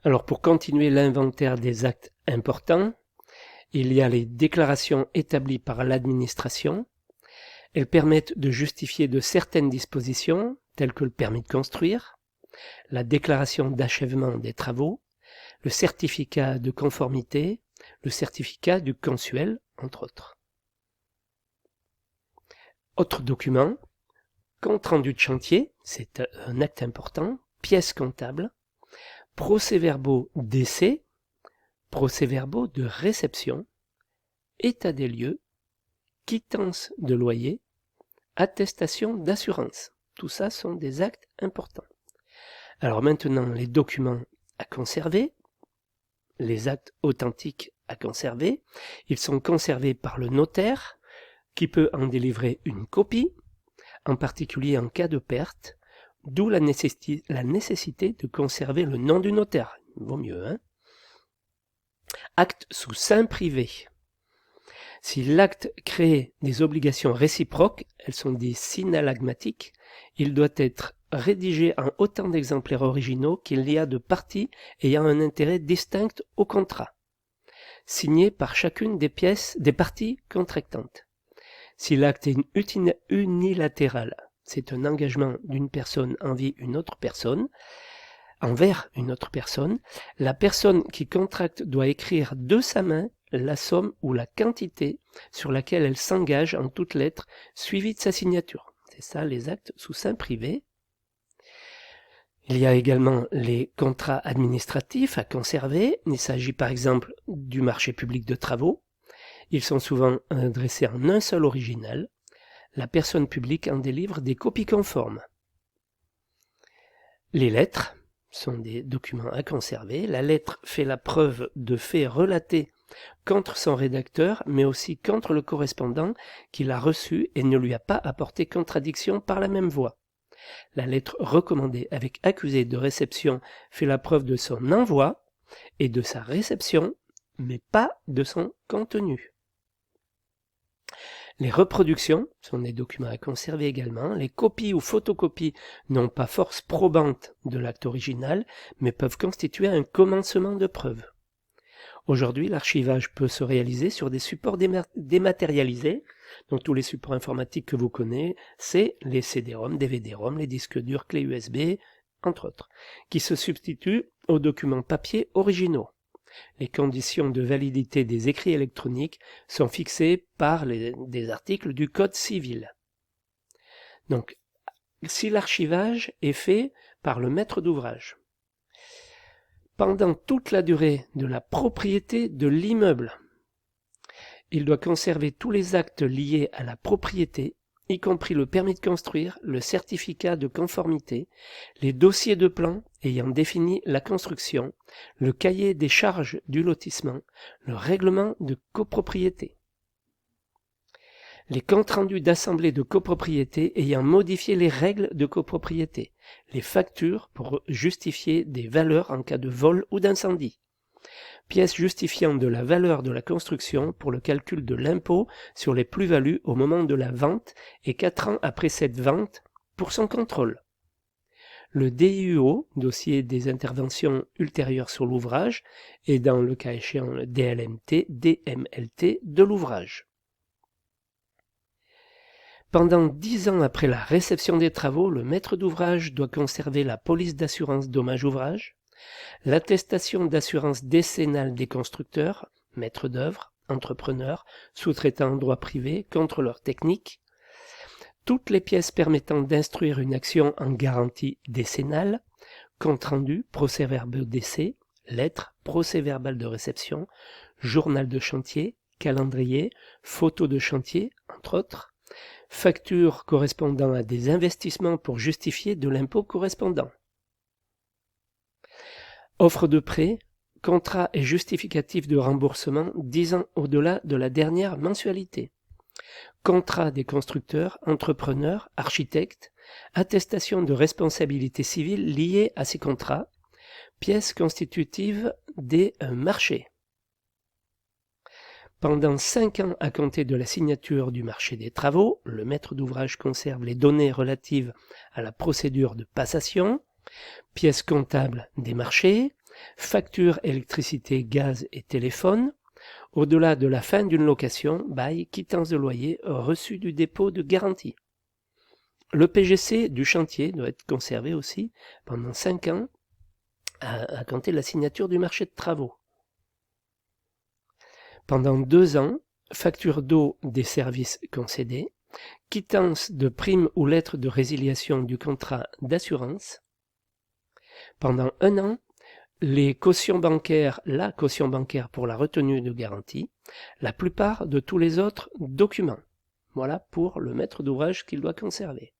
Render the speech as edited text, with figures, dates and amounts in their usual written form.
Alors pour continuer l'inventaire des actes importants, il y a les déclarations établies par l'administration. Elles permettent de justifier de certaines dispositions, telles que le permis de construire, la déclaration d'achèvement des travaux, le certificat de conformité, le certificat du consuel, entre autres. Autre document, compte rendu de chantier, c'est un acte important, pièces comptables, procès-verbaux d'essai, procès-verbaux de réception, état des lieux, quittance de loyer, attestation d'assurance. Tout ça sont des actes importants. Alors maintenant, les documents à conserver, les actes authentiques à conserver, ils sont conservés par le notaire qui peut en délivrer une copie, en particulier en cas de perte, d'où la nécessité de conserver le nom du notaire. Il vaut mieux, hein? Acte sous seing privé. Si l'acte crée des obligations réciproques, elles sont des synallagmatiques, il doit être rédigé en autant d'exemplaires originaux qu'il y a de parties ayant un intérêt distinct au contrat, signé par chacune des parties contractantes. Si l'acte est unilatéral, c'est un engagement d'une personne envers une autre personne, la personne qui contracte doit écrire de sa main la somme ou la quantité sur laquelle elle s'engage en toutes lettres, suivie de sa signature. C'est ça les actes sous seing privé. Il y a également les contrats administratifs à conserver. Il s'agit par exemple du marché public de travaux. Ils sont souvent adressés en un seul original. La personne publique en délivre des copies conformes. Les lettres sont des documents à conserver. La lettre fait la preuve de faits relatés contre son rédacteur, mais aussi contre le correspondant qui l'a reçu et ne lui a pas apporté contradiction par la même voie. La lettre recommandée avec accusé de réception fait la preuve de son envoi et de sa réception, mais pas de son contenu. Les reproductions sont des documents à conserver également. Les copies ou photocopies n'ont pas force probante de l'acte original, mais peuvent constituer un commencement de preuve. Aujourd'hui, l'archivage peut se réaliser sur des supports dématérialisés, donc tous les supports informatiques que vous connaissez, les CD-ROM, DVD-ROM, les disques durs, clés USB, entre autres, qui se substituent aux documents papier originaux. Les conditions de validité des écrits électroniques sont fixées par des articles du Code civil. Donc, si l'archivage est fait par le maître d'ouvrage, pendant toute la durée de la propriété de l'immeuble, il doit conserver tous les actes liés à la propriété, y compris le permis de construire, le certificat de conformité, les dossiers de plan ayant défini la construction, le cahier des charges du lotissement, le règlement de copropriété. Les comptes rendus d'assemblée de copropriété ayant modifié les règles de copropriété, les factures pour justifier des valeurs en cas de vol ou d'incendie, pièces justifiant de la valeur de la construction pour le calcul de l'impôt sur les plus-values au moment de la vente et 4 ans après cette vente pour son contrôle. Le DIUO, dossier des interventions ultérieures sur l'ouvrage, et dans le cas échéant le DMLT de l'ouvrage. Pendant 10 ans après la réception des travaux, le maître d'ouvrage doit conserver la police d'assurance dommage-ouvrage, l'attestation d'assurance décennale des constructeurs, maîtres d'œuvre, entrepreneurs, sous-traitants en droit privé, contrôleurs techniques, toutes les pièces permettant d'instruire une action en garantie décennale, compte-rendu, procès-verbal d'essai, lettres, procès-verbal de réception, journal de chantier, calendrier, photo de chantier, entre autres, factures correspondant à des investissements pour justifier de l'impôt correspondant. Offre de prêt, contrat et justificatif de remboursement 10 ans au-delà de la dernière mensualité. Contrat des constructeurs, entrepreneurs, architectes, attestation de responsabilité civile liée à ces contrats, pièces constitutives des marchés. Pendant 5 ans à compter de la signature du marché des travaux, le maître d'ouvrage conserve les données relatives à la procédure de passation, pièces comptables des marchés, facture électricité, gaz et téléphone, au-delà de la fin d'une location, bail, quittance de loyer, reçu du dépôt de garantie. Le PGC du chantier doit être conservé aussi pendant 5 ans à compter de la signature du marché de travaux. Pendant 2 ans, facture d'eau des services concédés, quittance de prime ou lettre de résiliation du contrat d'assurance. Pendant 1 an, la caution bancaire pour la retenue de garantie, la plupart de tous les autres documents. Voilà pour le maître d'ouvrage qu'il doit conserver.